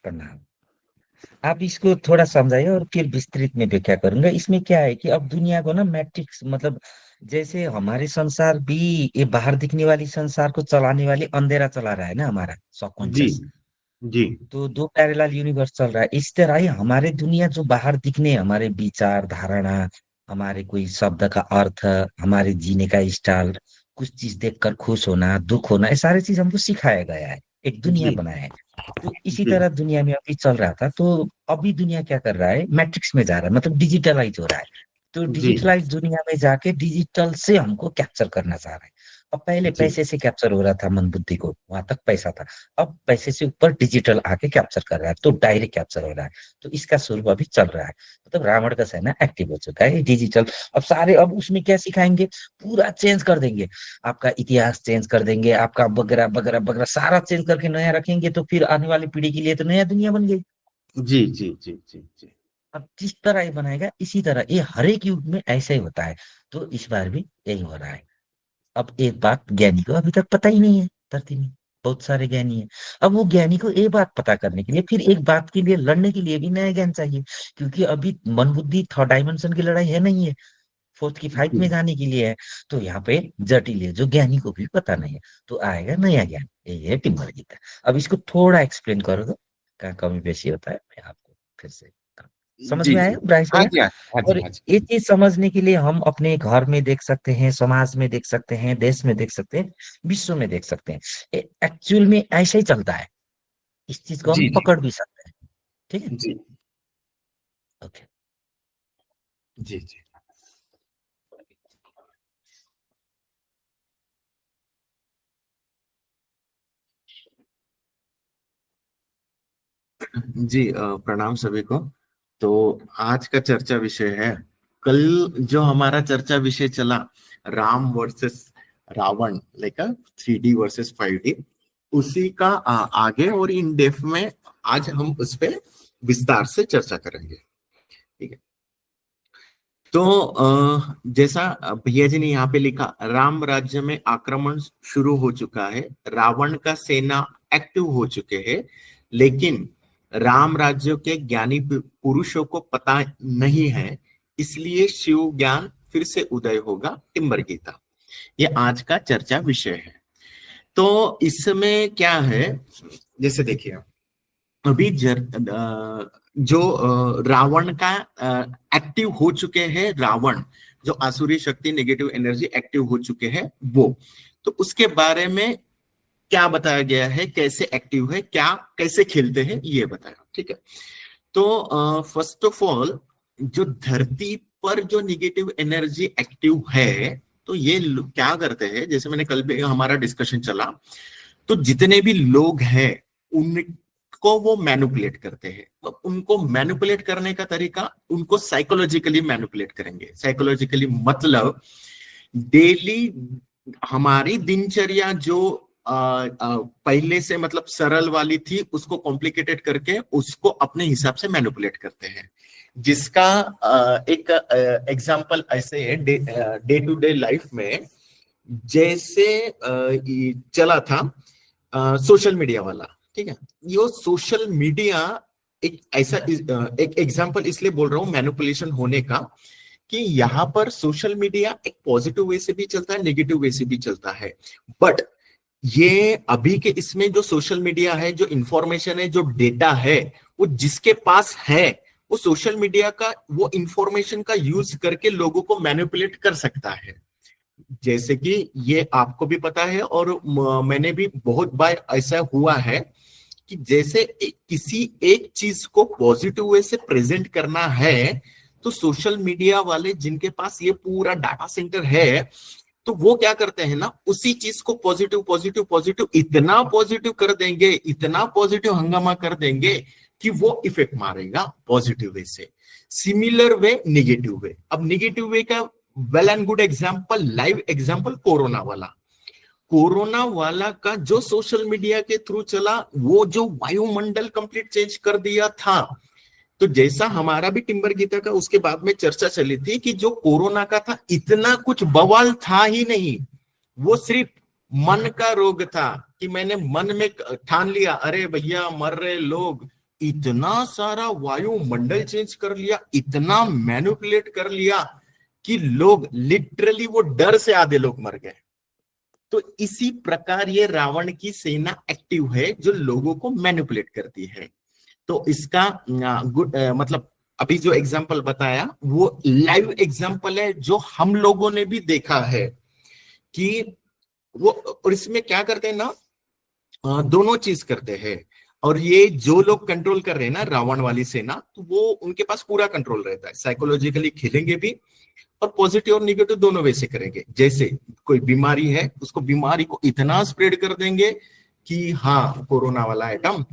प्रणाम। आप इसको थोड़ा समझाइए और फिर विस्तृत में व्याख्या करूंगा। इसमें क्या है कि अब दुनिया को ना मैट्रिक्स मतलब जैसे हमारे संसार भी ये बाहर दिखने वाली संसार को चलाने वाली अंधेरा चला रहा है ना हमारा जी सबकॉन्शियस। जी तो दो पैरेलल यूनिवर्स चल रहा है। इस तरह ही हमारे दुनिया जो बाहर दिखने हमारे विचार धारणा, हमारे कोई शब्द का अर्थ, हमारे जीने का स्टाइल, कुछ चीज देखकर खुश होना दुख होना, ये सारी चीज हमको सिखाया गया है, एक दुनिया जी बनाया है। तो इसी जी तरह दुनिया में अभी चल रहा था। तो अभी दुनिया क्या कर रहा है, मैट्रिक्स में जा रहा है, मतलब डिजिटलाइज हो रहा है। तो जी डिजिटलाइज दुनिया में जाके डिजिटल से हमको कैप्चर करना चाह रहा है। अब पहले जी पैसे से कैप्चर हो रहा था मन बुद्धि को, वहां तक पैसा था। अब पैसे से ऊपर डिजिटल आके कैप्चर कर रहा है, तो डायरेक्ट कैप्चर हो रहा है। तो इसका स्वरूप अभी चल रहा है। मतलब रावण का सेना एक्टिव हो चुका है डिजिटल। अब सारे अब उसमें क्या सिखाएंगे, पूरा चेंज कर देंगे, आपका इतिहास चेंज कर देंगे, आपका बगैरह बगैरह बगैरह सारा चेंज करके नया रखेंगे। तो फिर आने वाली पीढ़ी के लिए तो नया दुनिया बन गई। जी जी जी जी जी अब जिस तरह ये बनाएगा इसी तरह ये हर एक युग में ऐसे ही होता है। तो इस बार भी यही हो रहा है। अब एक बात ज्ञानी को अभी तक पता ही नहीं है धरती में, बहुत सारे ज्ञानी हैं। अब वो ज्ञानी को एक बात पता करने के लिए फिर एक बात के लिए लड़ने के लिए भी नया ज्ञान चाहिए। क्योंकि अभी मन बुद्धि थर्ड डायमेंशन की लड़ाई है नहीं है, फोर्थ की फाइव जी में जाने के लिए है। तो यहाँ पे जटिल है जो ज्ञानी को भी पता नहीं है। तो आएगा नया ज्ञान, यही है पिंगल गीता। अब इसको थोड़ा एक्सप्लेन करो तो क्या कमी बेशी होता है, मैं आपको फिर से समझ जी में जी आया ब्राइस हाँ भैया। जी हाँ जी और हाँ जी ये चीज समझने के लिए हम अपने घर में देख सकते हैं, समाज में देख सकते हैं, देश में देख सकते हैं, विश्व में देख सकते हैं। एक्चुअल में ऐसा ही चलता है। इस चीज को हम जी जी पकड़ भी सकते हैं। ठीक है। जी ओके। जी जी जी प्रणाम सभी को। तो आज का चर्चा विषय है, कल जो हमारा चर्चा विषय चला, Ram versus Ravan, like 3D versus 5D, उसी का आगे और इन डेप्थ में आज हम उस पे विस्तार से चर्चा करेंगे। ठीक है। तो जैसा भैया जी ने यहाँ पे लिखा, राम राज्य में आक्रमण शुरू हो चुका है, रावण का सेना एक्टिव हो चुके हैं, लेकिन राम राज्य के ज्ञानी पुरुषों को पता नहीं है, इसलिए शिव ज्ञान फिर से उदय होगा, टिम्बर गीता। ये आज का चर्चा विषय है। तो इसमें क्या है, जैसे देखिए, अभी जो रावण का एक्टिव हो चुके हैं, रावण जो आसुरी शक्ति नेगेटिव एनर्जी एक्टिव हो चुके हैं वो, तो उसके बारे में क्या बताया गया है, कैसे एक्टिव है, क्या कैसे खेलते हैं, ये बताया। ठीक है। तो फर्स्ट ऑफ ऑल, जो धरती पर जो निगेटिव एनर्जी एक्टिव है, तो ये क्या करते हैं, जैसे मैंने कल भी हमारा डिस्कशन चला, तो जितने भी लोग हैं उनको वो मैनिपुलेट करते हैं। तो उनको मैनिपुलेट करने का तरीका, उनको साइकोलॉजिकली मैनिपुलेट करेंगे। साइकोलॉजिकली मतलब डेली हमारी दिनचर्या जो पहले से मतलब सरल वाली थी, उसको कॉम्प्लिकेटेड करके उसको अपने हिसाब से मैनिपुलेट करते हैं। जिसका एक एग्जांपल ऐसे है, डे टू डे लाइफ में, जैसे ये चला था सोशल मीडिया वाला। ठीक है। ये सोशल मीडिया एक ऐसा एक एग्जांपल इसलिए बोल रहा हूं मैनिपुलेशन होने का, कि यहाँ पर सोशल मीडिया एक पॉजिटिव वे से भी चलता है, नेगेटिव वे से भी चलता है। बट ये अभी के इसमें जो सोशल मीडिया है, जो इंफॉर्मेशन है, जो डेटा है, वो जिसके पास है, वो सोशल मीडिया का वो इंफॉर्मेशन का यूज करके लोगों को मैनिपुलेट कर सकता है। जैसे कि ये आपको भी पता है, और मैंने भी बहुत बार ऐसा हुआ है कि जैसे किसी एक चीज को पॉजिटिव वे से प्रेजेंट करना है, तो सोशल मीडिया वाले जिनके पास ये पूरा डाटा सेंटर है, तो वो क्या करते हैं ना, उसी चीज को पॉजिटिव पॉजिटिव पॉजिटिव इतना पॉजिटिव कर देंगे, इतना पॉजिटिव हंगामा कर देंगे कि वो इफेक्ट मारेगा पॉजिटिव वे से। Similar way negative way. अब नेगेटिव वे का well and good example, live example, corona वाला। कोरोना वाला का जो सोशल मीडिया के थ्रू चला, वो जो वायुमंडल कंप्लीट चेंज कर दिया था। तो जैसा हमारा भी टिम्बर गीता का उसके बाद में चर्चा चली थी कि जो कोरोना का था, इतना कुछ बवाल था ही नहीं, वो सिर्फ मन का रोग था, कि मैंने मन में ठान लिया, अरे भैया मर रहे लोग, इतना सारा वायुमंडल चेंज कर लिया, इतना मैनिपुलेट कर लिया कि लोग लिटरली वो डर से आधे लोग मर गए। तो इसी प्रकार ये रावण की सेना एक्टिव है जो लोगों को मैनिपुलेट करती है। तो इसका गुड मतलब अभी जो एग्जांपल बताया वो लाइव एग्जांपल है जो हम लोगों ने भी देखा है कि वो, और इसमें क्या करते हैं ना, दोनों चीज करते हैं। और ये जो लोग कंट्रोल कर रहे हैं ना रावण वाली सेना, तो वो उनके पास पूरा कंट्रोल रहता है, साइकोलॉजिकली खेलेंगे भी और पॉजिटिव और निगेटिव दोनों वैसे करेंगे। जैसे कोई बीमारी है, उसको बीमारी को इतना स्प्रेड कर देंगे कि हाँ कोरोना वाला आइटम,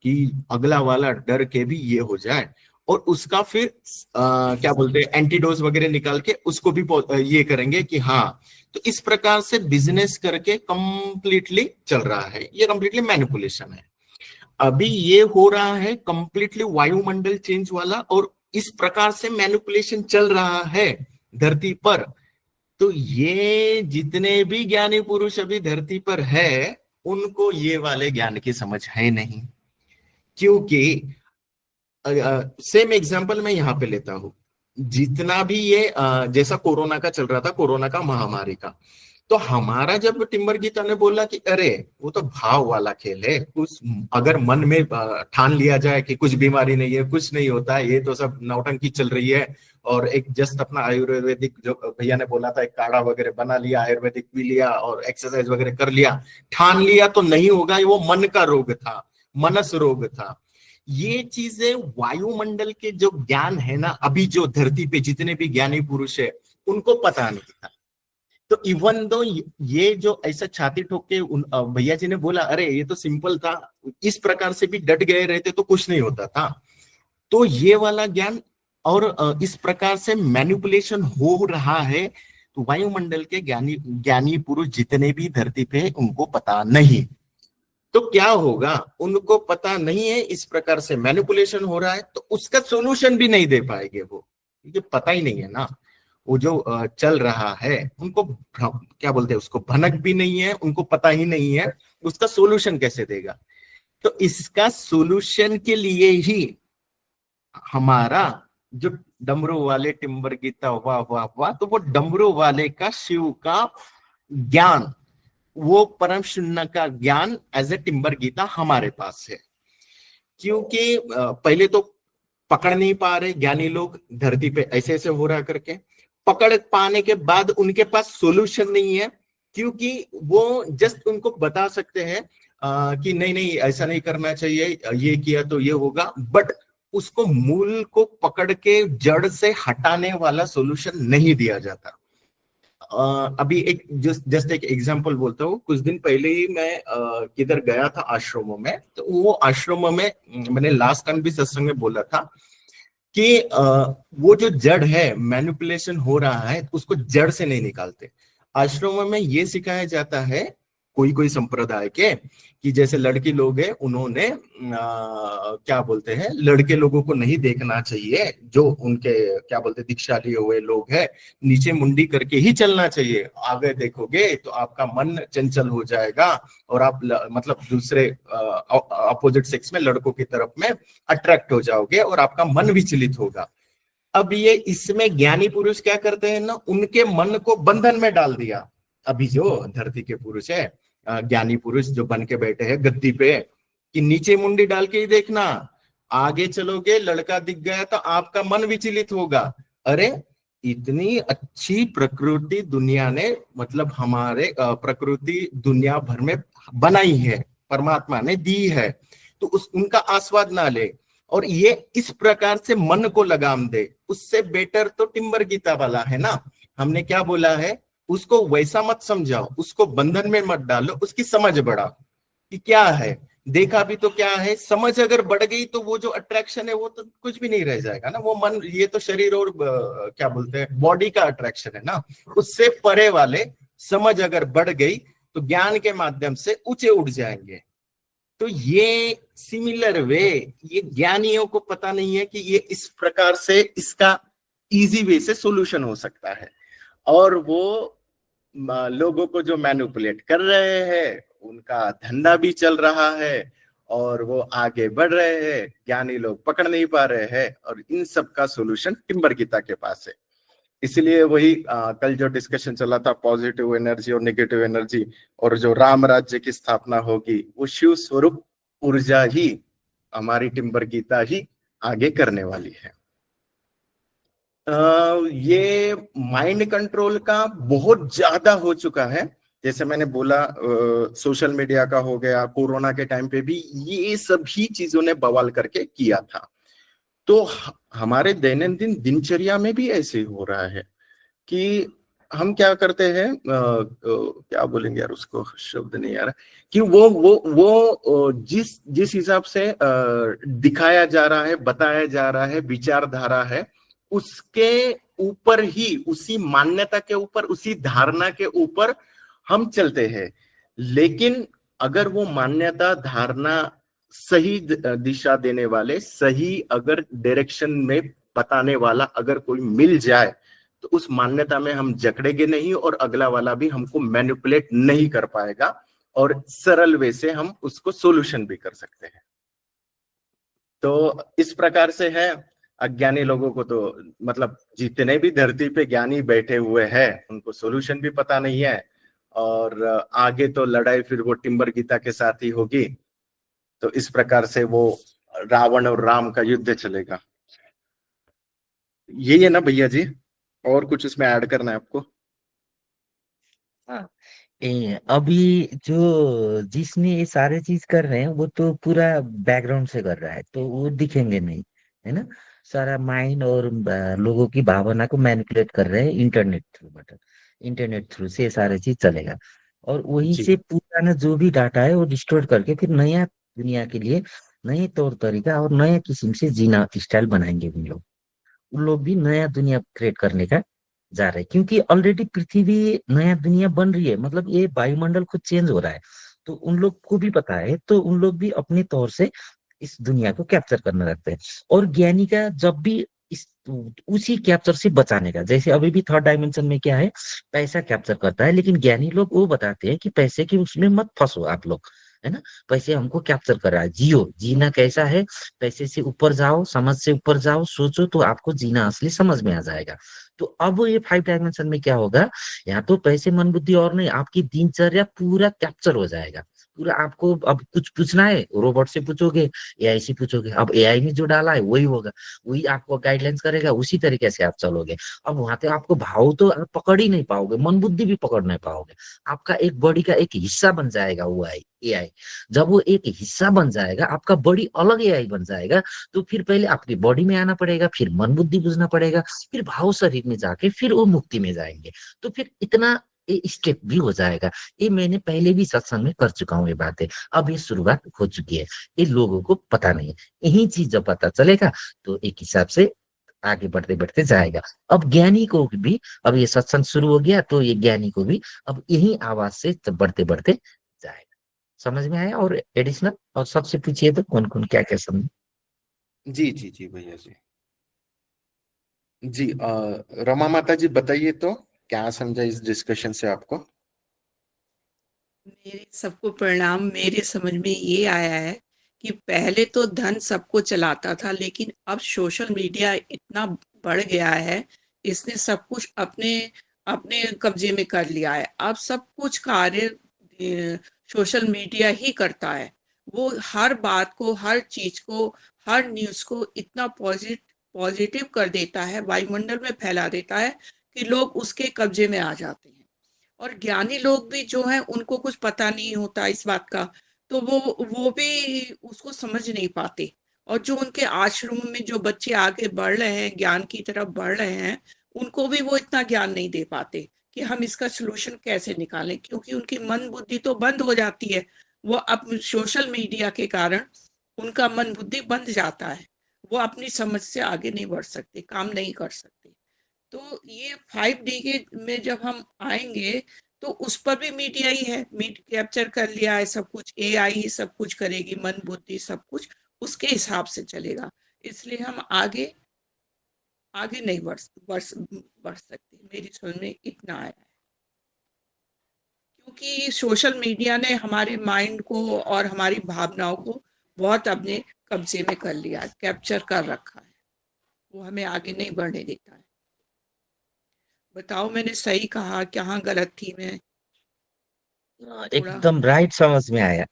कि अगला वाला डर के भी ये हो जाए, और उसका फिर क्या बोलते हैं एंटीडोज वगैरह निकाल के उसको भी ये करेंगे कि हाँ। तो इस प्रकार से बिजनेस करके कंप्लीटली चल रहा है, ये कंप्लीटली मैनिपुलेशन है। अभी ये हो रहा है कंप्लीटली वायुमंडल चेंज वाला, और इस प्रकार से मैनिपुलेशन चल रहा है धरती पर। तो ये जितने भी ज्ञानी पुरुष अभी धरती पर है, उनको ये वाले ज्ञान की समझ है नहीं। क्योंकि सेम एग्जांपल मैं यहाँ पे लेता हूँ, जितना भी ये जैसा कोरोना का चल रहा था, कोरोना का महामारी का, तो हमारा जब टिम्बर गीता ने बोला कि अरे वो तो भाव वाला खेल है, उस अगर मन में ठान लिया जाए कि कुछ बीमारी नहीं है, कुछ नहीं होता है, ये तो सब नौटंकी चल रही है, और एक जस्ट अपना आयुर्वेदिक जो भैया ने बोला था, एक काढ़ा वगैरह बना लिया, आयुर्वेदिक पी लिया और एक्सरसाइज वगैरह कर लिया, ठान लिया तो नहीं होगा, वो मन का रोग था, मनस रोग था। ये चीजें वायुमंडल के जो ज्ञान है ना, अभी जो धरती पे जितने भी ज्ञानी पुरुष है उनको पता नहीं था। तो इवन दो ये जो ऐसा छाती ठोक के भैया जी ने बोला अरे ये तो सिंपल था, इस प्रकार से भी डट गए रहते तो कुछ नहीं होता था। तो ये वाला ज्ञान और इस प्रकार से मैनिपुलेशन हो रहा है, तो वायुमंडल के ज्ञानी ज्ञानी पुरुष जितने भी धरती पे उनको पता नहीं। तो क्या होगा, उनको पता नहीं है इस प्रकार से मैनिपुलेशन हो रहा है, तो उसका सोल्यूशन भी नहीं दे पाएंगे वो, क्योंकि पता ही नहीं है ना वो जो चल रहा है, उनको क्या बोलते हैं उसको, भनक भी नहीं है, उनको पता ही नहीं है, उसका सोल्यूशन कैसे देगा। तो इसका सोल्यूशन के लिए ही हमारा जो डमरू वाले टिम्बर गीता, वाह वाह वाह, तो वो डमरू वाले का शिव का ज्ञान, वो परम शून्य का ज्ञान एज ए टिम्बर गीता हमारे पास है। क्योंकि पहले तो पकड़ नहीं पा रहे ज्ञानी लोग धरती पे, ऐसे ऐसे हो रहा करके, पकड़ पाने के बाद उनके पास सॉल्यूशन नहीं है, क्योंकि वो जस्ट उनको बता सकते हैं कि नहीं नहीं ऐसा नहीं करना चाहिए, ये किया तो ये होगा, बट उसको मूल को पकड़ के जड़ से हटाने वाला सॉल्यूशन नहीं दिया जाता। अभी एक जस्ट एक एग्जांपल बोलता हूँ। कुछ दिन पहले ही मैं किधर गया था आश्रमों में, तो वो आश्रमों में मैंने लास्ट टाइम भी सत्संग में बोला था कि वो जो जड़ है मैनिपुलेशन हो रहा है, उसको जड़ से नहीं निकालते। आश्रमों में ये सिखाया जाता है कोई कोई संप्रदाय के, कि जैसे लड़की लोग हैं, उन्होंने क्या बोलते हैं, लड़के लोगों को नहीं देखना चाहिए, जो उनके क्या बोलते दीक्षा लिए हुए लोग हैं, नीचे मुंडी करके ही चलना चाहिए, आगे देखोगे तो आपका मन चंचल हो जाएगा और आप मतलब दूसरे अपोजिट सेक्स में लड़कों की तरफ में अट्रैक्ट हो जाओगे और आपका मन विचलित होगा। अब ये इसमें ज्ञानी पुरुष क्या करते हैं ना, उनके मन को बंधन में डाल दिया। अभी जो धरती के पुरुष है, ज्ञानी पुरुष जो बन के बैठे हैं गद्दी पे, कि नीचे मुंडी डाल के ही देखना, आगे चलोगे लड़का दिख गया तो आपका मन विचलित होगा। अरे इतनी अच्छी प्रकृति दुनिया ने, मतलब हमारे प्रकृति दुनिया भर में बनाई है, परमात्मा ने दी है, तो उनका आस्वाद ना ले और ये इस प्रकार से मन को लगाम दे, उससे बेटर तो टिम्बर गीता वाला है ना। हमने क्या बोला है, उसको वैसा मत समझाओ, उसको बंधन में मत डालो, उसकी समझ बढ़ाओ कि क्या है, देखा भी तो क्या है, समझ अगर बढ़ गई तो वो जो अट्रैक्शन है वो तो कुछ भी नहीं रह जाएगा ना। वो मन, ये तो शरीर और क्या बोलते हैं बॉडी का अट्रैक्शन है ना, उससे परे वाले समझ अगर बढ़ गई तो ज्ञान के माध्यम से ऊंचे उठ जाएंगे। तो ये सिमिलर वे, ये ज्ञानियों को पता नहीं है कि ये इस प्रकार से इसका इजी वे से सॉल्यूशन हो सकता है, और वो लोगों को जो मैनिपुलेट कर रहे हैं उनका धंधा भी चल रहा है, और वो आगे बढ़ रहे हैं, ज्ञानी लोग पकड़ नहीं पा रहे हैं, और इन सब का सोल्यूशन टिम्बर गीता के पास है। इसलिए वही कल जो डिस्कशन चला था, पॉजिटिव एनर्जी और नेगेटिव एनर्जी, और जो राम राज्य की स्थापना होगी वो शिव स्वरूप ऊर्जा ही, हमारी टिम्बर गीता ही आगे करने वाली है। ये माइंड कंट्रोल का बहुत ज्यादा हो चुका है। जैसे मैंने बोला, सोशल मीडिया का हो गया, कोरोना के टाइम पे भी ये सभी चीजों ने बवाल करके किया था। तो हमारे दैनंदिन दिनचर्या में भी ऐसे हो रहा है कि हम क्या करते हैं, क्या बोलेंगे यार, उसको शब्द नहीं आ रहा, कि वो जिस जिस हिसाब से दिखाया जा रहा है, बताया जा रहा है, विचारधारा है, उसके ऊपर ही, उसी मान्यता के ऊपर, उसी धारणा के ऊपर हम चलते हैं। लेकिन अगर वो मान्यता, धारणा सही दिशा देने वाले, सही अगर डायरेक्शन में बताने वाला अगर कोई मिल जाए, तो उस मान्यता में हम जकड़ेंगे नहीं, और अगला वाला भी हमको मैनिपुलेट नहीं कर पाएगा, और सरल वे से हम उसको सोल्यूशन भी कर सकते हैं। तो इस प्रकार से है। अज्ञानी लोगों को तो, मतलब जितने भी धरती पे ज्ञानी बैठे हुए हैं, उनको सोल्यूशन भी पता नहीं है, और आगे तो लड़ाई फिर वो टिम्बर गीता के साथ ही होगी। तो इस प्रकार से वो रावण और राम का युद्ध चलेगा। यही है ना भैया जी, और कुछ उसमें ऐड करना है आपको? हाँ, अभी जो जिसने ये सारे चीज कर रहे हैं वो तो पूरा बैकग्राउंड से कर रहा है, तो वो दिखेंगे नहीं, है ना। सारा माइंड और लोगों की भावना को मैनिपुलेट कर रहे हैं इंटरनेट थ्रू, मतलब इंटरनेट थ्रू से ये सारे चीज चलेगा। और वहीं जी से पुराना जो भी डाटा है वो डिस्टोर करके फिर नया दुनिया के लिए नए तौर तरीका और नया किस्म से जीना स्टाइल बनाएंगे उन लोग भी नया दुनिया क्रिएट करने का जा रहे हैं, क्योंकि ऑलरेडी पृथ्वी नया दुनिया बन रही है, मतलब ये वायुमंडल खुद चेंज हो रहा है। तो उन लोग को भी पता है, तो उन लोग भी अपने तौर से इस दुनिया को कैप्चर करना रखते हैं। और ज्ञानी का जब भी इस उसी कैप्चर से बचाने का, जैसे अभी भी थर्ड डायमेंशन में क्या है, पैसा कैप्चर करता है, लेकिन ज्ञानी लोग वो बताते हैं कि पैसे की उसमें मत फंसो आप लोग, है ना। पैसे हमको कैप्चर कर रहा है, जियो, जीना कैसा है, पैसे से ऊपर जाओ, समझ से ऊपर जाओ, सोचो, तो आपको जीना असली समझ में आ जाएगा। तो अब ये फाइव डायमेंशन में क्या होगा, यहाँ तो पैसे, मन, बुद्धि और नहीं, आपकी दिनचर्या पूरा कैप्चर हो जाएगा। पूरा आपको अब कुछ पूछना है रोबोट से पूछोगे, एआई से पूछोगे, अब एआई में जो डाला है वही होगा, वही आपको गाइडलाइंस करेगा, उसी तरीके से आप चलोगे। अब वहां पे आपको भाव तो आप पकड़ ही नहीं पाओगे, मन बुद्धि भी पकड़ नहीं पाओगे। आपका एक बॉडी का एक हिस्सा बन जाएगा वो एआई। जब वो एक हिस्सा बन जाएगा, आपका बॉडी अलग एआई बन जाएगा, तो फिर पहले आपकी बॉडी में आना पड़ेगा, फिर मन बुद्धि बुझना पड़ेगा, फिर भाव शरीर में जाके फिर वो मुक्ति में जाएंगे। तो फिर इतना स्टेप भी हो जाएगा। ये मैंने पहले भी सत्संग में कर चुका हूँ ये बातें। अब ये शुरुआत हो चुकी है, ये लोगों को पता नहीं है। यही चीज जब पता चलेगा तो एक हिसाब से आगे बढ़ते बढ़ते जाएगा। अब ज्ञानी को भी, अब ये सत्संग शुरू हो गया तो ये ज्ञानी को भी अब यही आवाज से बढ़ते बढ़ते जाएगा। समझ में आया? और एडिशनल और सबसे पूछिए तो कौन कौन क्या क्या समझ। जी जी जी भैया जी। जी रमा माता जी बताइए तो, क्या समझा इस डिस्कशन से आपको? मेरे सबको प्रणाम। मेरे समझ में ये आया है कि पहले तो धन सबको चलाता था, लेकिन अब सोशल मीडिया इतना बढ़ गया है, इसने सब कुछ अपने अपने कब्जे में कर लिया है। अब सब कुछ कार्य सोशल मीडिया ही करता है। वो हर बात को, हर चीज को, हर न्यूज को इतना पॉजिटिव कर देता है, वायुमंडल में फैला देता है कि लोग उसके कब्जे में आ जाते हैं। और ज्ञानी लोग भी जो हैं, उनको कुछ पता नहीं होता इस बात का, तो वो भी उसको समझ नहीं पाते। और जो उनके आश्रम में जो बच्चे आगे बढ़ रहे हैं, ज्ञान की तरफ बढ़ रहे हैं, उनको भी वो इतना ज्ञान नहीं दे पाते कि हम इसका सलूशन कैसे निकालें, क्योंकि उनकी मन बुद्धि तो बंद हो जाती है। वो अब सोशल मीडिया के कारण उनका मन बुद्धि बंद जाता है। वो अपनी समझ से आगे नहीं बढ़ सकते, काम नहीं कर सकते। तो ये 5D के में जब हम आएंगे, तो उस पर भी मीडिया ही है, मीट कैप्चर कर लिया है सब कुछ, एआई ही सब कुछ करेगी, मन बुद्धि सब कुछ उसके हिसाब से चलेगा। इसलिए हम आगे आगे नहीं बढ़ सकते। मेरी समझ में इतना आया है, क्योंकि सोशल मीडिया ने हमारे माइंड को और हमारी भावनाओं को बहुत अपने कब्जे में कर लिया है, कैप्चर कर रखा है, वो हमें आगे नहीं बढ़ने देता है। बताओ मैंने सही कहा, कहाँ गलत थी मैं? थोड़ा एकदम राइट समझ में आया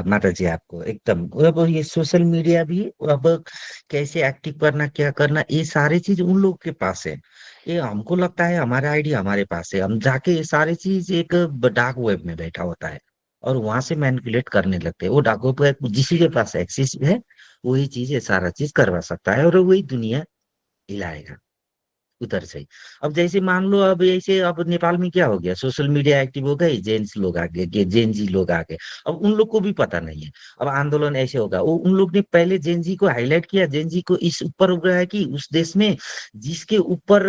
माता जी आपको एकदम। अब ये सोशल मीडिया भी अब कैसे एक्टिव करना क्या करना ये सारी चीज उन लोगों के पास है। ये हमको लगता है हमारा आइडिया हमारे पास है, हम जाके ये सारी चीज एक डार्क वेब में बैठा होता है और वहां से मैनिपुलेट करने लगते हैं। वो डार्क वेब जिसी के पास एक्सेस है वही चीज ये सारा चीज करवा सकता है और वही दुनिया हिलाएगा उधर से ही। अब जैसे मान लो अब ऐसे अब नेपाल में क्या हो गया, सोशल मीडिया एक्टिव हो गए, जेंट्स लोग आ गए, जेन जी लोग आ गए। अब उन लोग को भी पता नहीं है। अब आंदोलन ऐसे होगा, वो उन लोग ने पहले जेन जी को हाईलाइट किया, जेन जी को इस ऊपर उग रहा है कि उस देश में जिसके ऊपर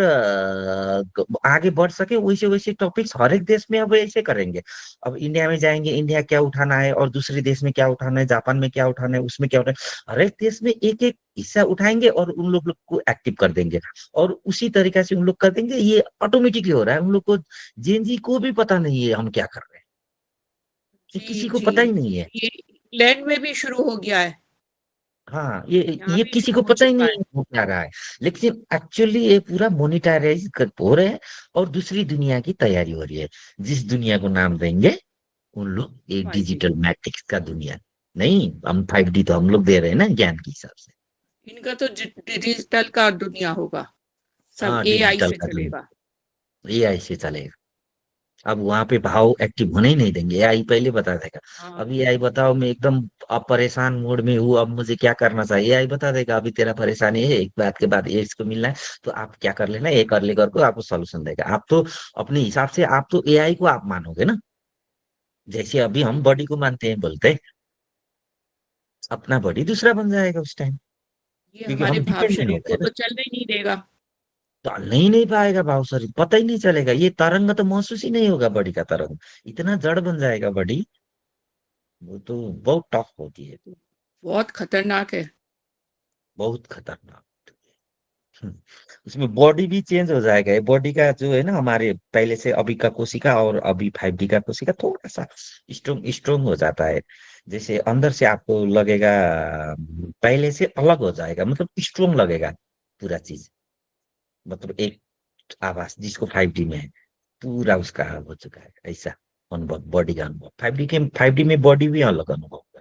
आगे बढ़ सके वैसे वैसे टॉपिक्स हर एक देश में अब ऐसे करेंगे। अब इंडिया में जाएंगे, इंडिया क्या उठाना है और दूसरे देश में क्या उठाना है, जापान में क्या उठाना है, उसमें क्या उठाना है, हर एक देश में एक एक हिस्सा उठाएंगे और उन लोग को एक्टिव कर देंगे। और उसी तरीके से उन लोग कर देंगे, ये ऑटोमेटिकली हो रहा है। उन लोग को जेन जी को भी पता नहीं है हम क्या कर रहे हैं, ये जी किसी को जी, पता ही नहीं है। ये इंग्लैंड में भी शुरू हो गया है, हाँ यहाँ ये भी किसी शुरू को हो पता ही चुका नहीं है। है वो क्या रहा है। लेकिन एक्चुअली ये पूरा मोनिटाइज हो रहे हैं और दूसरी दुनिया की तैयारी हो रही है, जिस दुनिया को नाम देंगे उन लोग एक 5G, डिजिटल मैट्रिक्स का दुनिया। नहीं, हम 5D तो हम लोग दे रहे हैं ना ज्ञान के हिसाब से। इनका तो डिजिटल का दुनिया होगा, सब हाँ एआई डिजिटल से का चलेगा। दुनिया ये ऐसे चलेगा। अब वहां पे भाव एक्टिव होने ही नहीं देंगे, एआई पहले बता देगा। हाँ, अब एआई बताओ मैं एकदम अब परेशान मूड में हूँ, अब मुझे क्या करना चाहिए, एआई बता देगा अभी तेरा परेशानी है एक बात के बाद ये इसको मिलना है, तो आप क्या कर लेना, ये कर ले करके आपको सॉल्यूशन देगा। आप तो अपने हिसाब से आप तो एआई को आप मानोगे ना, जैसे अभी हम बिल्कुल। बॉडी को मानते हैं बोलते हैं, अपना बॉडी दूसरा बन जाएगा उस टाइम, ये क्योंकि हमारे हम भाव डिपेंडेंट हो शरीर गए को ना। तो चलने ही नहीं देगा। तो नहीं पाएगा भाव शरीर, पता ही नहीं चलेगा, ये तरंग तो महसूस ही नहीं होगा बॉडी का तरंग, इतना जड़ बन जाएगा बॉडी। वो तो बहुत टफ होती है, बहुत खतरनाक है। बहुत खतरनाक। हम्म, उसमें बॉडी भी चेंज हो जाएगा, ये बॉडी का जो है ना हमारे पहले से अभी का कोशिका और अभी 5D का कोशिका थोड़ा सा स्ट्रोंग स्ट्रोंग हो जाता है। जैसे अंदर से आपको लगेगा पहले से अलग हो जाएगा, मतलब स्ट्रोंग लगेगा पूरा चीज, मतलब एक आवाज जिसको 5D में है पूरा उसका हो चुका है ऐसा अनुभव, बॉडी का अनुभव। 5D में बॉडी भी अलग अनुभव होगा।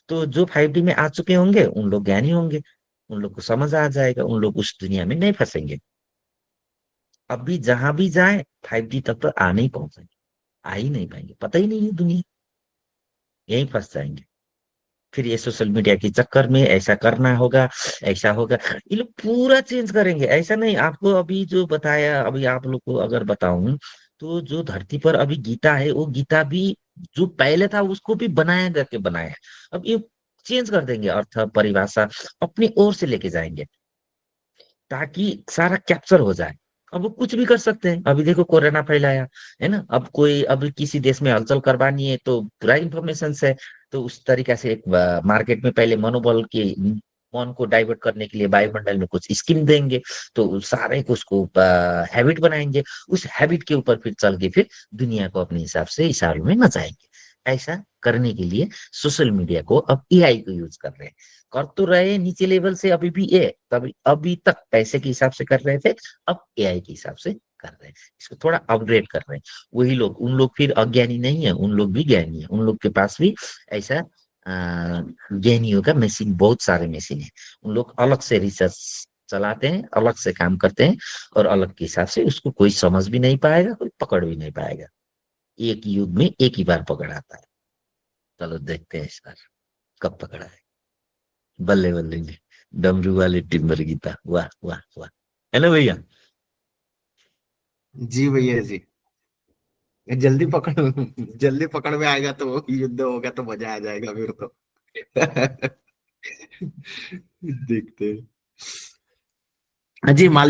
तो जो 5D में आ चुके होंगे उन लोग ज्ञानी होंगे, उन लोग को समझ आ जाएगा, उन लोग उस दुनिया में नहीं फंसेंगे। अभी जहां भी जाए 5D तक तो आ नहीं पहुंचेंगे, आ ही नहीं पाएंगे, पता ही नहीं है दुनिया, यहीं फंस जाएंगे। फिर ये सोशल मीडिया के चक्कर में ऐसा करना होगा, ऐसा होगा, ये लोग पूरा चेंज करेंगे। ऐसा नहीं, आपको अभी जो बताया, अभी आप लोग को अगर बताऊं तो जो धरती पर अभी गीता है वो गीता भी जो पहले था उसको भी बनाया करके बनाया है। अब ये चेंज कर देंगे, अर्थ परिभाषा अपनी ओर से लेके जाएंगे ताकि सारा कैप्चर हो जाए। अब वो कुछ भी कर सकते हैं, अभी देखो कोरोना फैलाया है ना, अब कोई अभी किसी देश में हलचल करवानी है तो पूरा इंफॉर्मेशन है। तो उस तरीके से एक मार्केट में पहले मनोबल के मन को डाइवर्ट करने के लिए वायुमंडल में कुछ स्कीम देंगे, तो सारे को उसको हैबिट बनाएंगे, उस हैबिट के ऊपर फिर चल के फिर दुनिया को अपने हिसाब से इशारों में नचाएंगे। ऐसा करने के लिए सोशल मीडिया को अब एआई को यूज कर रहे हैं। कर तो रहे नीचे लेवल से अभी भी ये, तभी अभी तक पैसे के हिसाब से कर रहे थे, अब एआई के हिसाब से कर रहे हैं, इसको थोड़ा अपग्रेड कर रहे हैं। वही लोग, उन लोग फिर अज्ञानी नहीं है, उन लोग भी ज्ञानी है, उन लोग के पास भी ऐसा ज्ञानियों का मशीन, बहुत सारे मशीन है। उन लोग अलग से रिसर्च चलाते हैं, अलग से काम करते हैं और अलग के हिसाब से उसको कोई समझ भी नहीं पाएगा, कोई पकड़ भी नहीं पाएगा। एक युग में एक ही बार पकड़ आता है। चलो देखते हैं इस बार कब पकड़ा है। बल्ले बल्ले जी, डमरू वाले टिम्बर गीता, वाह वाह वाह, है ना भैया। जी भैया जी, जल्दी पकड़, जल्दी पकड़ में आएगा तो युद्ध होगा तो मजा आ जाएगा फिर तो। देखते हैं। हाँ जी मालिक।